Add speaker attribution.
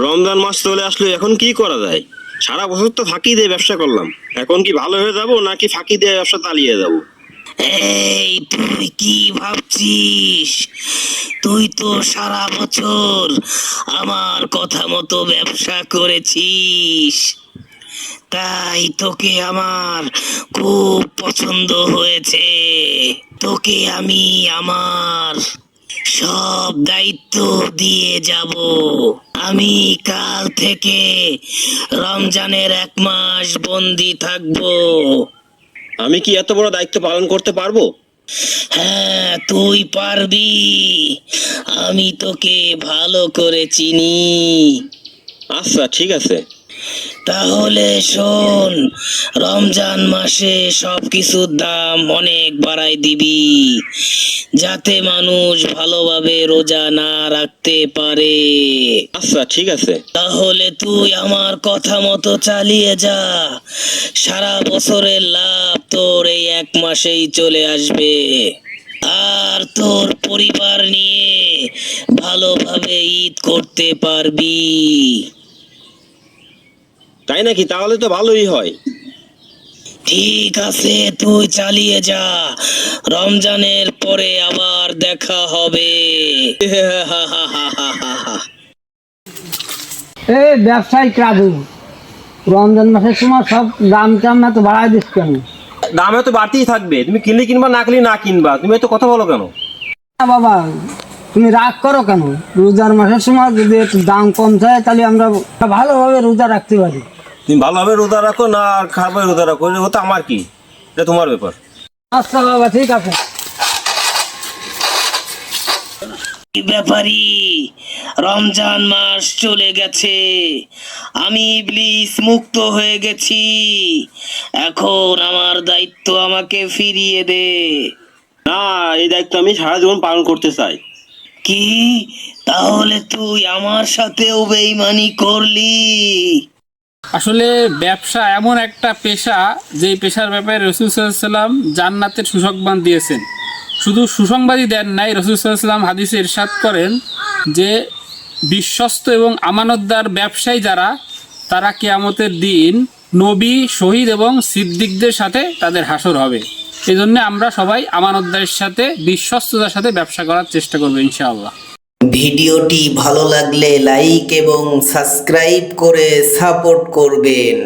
Speaker 1: রমজান মাস চলে আসলো, এখন কি করা যায়? সারা বছর তো ফাঁকি দিয়ে ব্যবসা করলাম, এখন কি ভালো হয়ে যাব নাকি ফাঁকি দিয়ে ব্যবসা চালিয়ে যাব?
Speaker 2: এই তুই কি ভাবছিস? তুই তো সারা বছর আমার কথা মতো ব্যবসা করেছিস, তাই তোকে আমার খুব পছন্দ হয়েছে। তোকে আমি আমার সব দায়িত্ব দিয়ে যাব। আমি কাল থেকে রমজানের 1 মাস বন্দি থাকবো।
Speaker 1: আমি কি এত বড় দায়িত্ব পালন করতে পারবো?
Speaker 2: হ্যাঁ, তুই পারবি। আমি তোকে ভালো করে চিনি।
Speaker 1: আচ্ছা, ঠিক আছে।
Speaker 2: তাহলে শোন, রমজান মাসে সবকিছুর দাম অনেক বাড়াই দিবি, যাতে মানুষ ভালোভাবে রোজা না রাখতে পারে।
Speaker 1: আচ্ছা, ঠিক আছে।
Speaker 2: তাহলে তুই আমার কথা মতো চালিয়ে যা। সারা বছরের লাভ তোর এই 1 মাসেই চলে আসবে, আর তোর পরিবার নিয়ে ভালোভাবে ঈদ করতে পারবি।
Speaker 1: তাই নাকি? তাহলে তো ভালোই হয়।
Speaker 2: ঠিক আছে, তুই চালিয়ে যা। রমজানের পরে আবার দেখা হবে।
Speaker 3: এই ব্যবসায়িক রাজু, রমজান মাসের সময় সব দাম টাম এত বাড়াই দিস কেন?
Speaker 1: দামে তো বাড়তেই থাকবে, তুমি কিনলে কিনবা, না কিনলে না কিনবা। তুমি তো কথা বলো কেন?
Speaker 3: না বাবা, তুমি রাগ করো কেন? রোজার মাসের সময় যদি একটু দাম কম থাকে তাহলে আমরা ভালোভাবে রোজা রাখতে পারি।
Speaker 1: তুমি ভালোভাবে রোজা রাখো না আর খারাপভাবে রোজা রাখো, ওটা আমার কি? এটা তোমার ব্যাপার।
Speaker 3: আচ্ছা বাবা, ঠিক আছে।
Speaker 2: ব্যাপারী, রমজান মাস চলে গেছে, আমি ইবলিস মুক্ত হয়ে গেছি। এখন আমার দায়িত্ব আমাকে ফিরিয়ে দে।
Speaker 1: না, এই দায়িত্ব আমি সারা জীবন পালন করতে চাই।
Speaker 2: কি? তাহলে তুই আমার সাথেও বেঈমানি করলি?
Speaker 4: আসলে ব্যবসা এমন একটা পেশা, যেই পেশার ব্যাপারে রসুল সাল্লাল্লাহু আলাইহি ওয়াসাল্লাম জান্নাতের সুসংবাদ দিয়েছেন। শুধু সুসংবাদই দেন নাই, রসুল সাল্লাল্লাহু আলাইহি ওয়াসাল্লাম হাদিসে ইরশাদ করেন যে বিশ্বস্ত এবং আমানতদার ব্যবসায়ী যারা, তারা কিয়ামতের দিন নবী, শহীদ এবং সিদ্দিকদের সাথে তাদের হাসর হবে। এই জন্য আমরা সবাই আমানতদারের সাথে, বিশ্বস্ততার সাথে ব্যবসা করার চেষ্টা করবো ইনশাআল্লাহ।
Speaker 5: ভিডিওটি ভালো লাগলে লাইক এবং সাবস্ক্রাইব করে সাপোর্ট করবেন।